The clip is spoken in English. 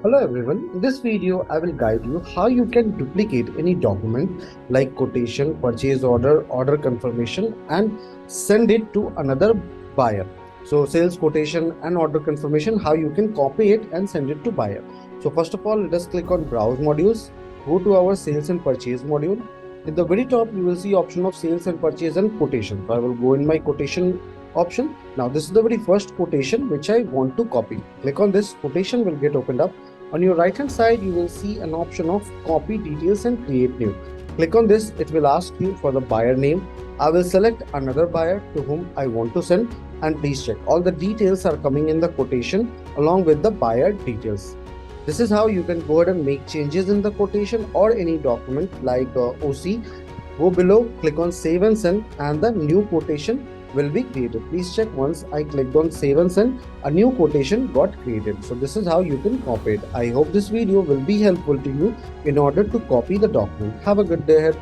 Hello everyone, in this video I will guide you how you can duplicate any document like quotation, purchase order, order confirmation and send it to another buyer. So sales quotation and order confirmation, how you can copy it and send it to buyer. So first of all, let us click on browse modules, go to our sales and purchase module. In the very top you will see option of sales and purchase and quotation. So I will go in my quotation option. Now this is the very first quotation which I want to copy. Click on this, quotation will get opened up. On your right hand side, you will see an option of copy details and create new. Click on this, it will ask you for the buyer name. I will select another buyer to whom I want to send, and please check all the details are coming in the quotation along with the buyer details. This is how you can go ahead and make changes in the quotation or any document like OC. Go below, click on save and send, and the new quotation will be created. Please check, once I clicked on save and send, a new quotation got created. So this is how you can copy it. I hope this video will be helpful to you in order to copy the document. Have a good day ahead.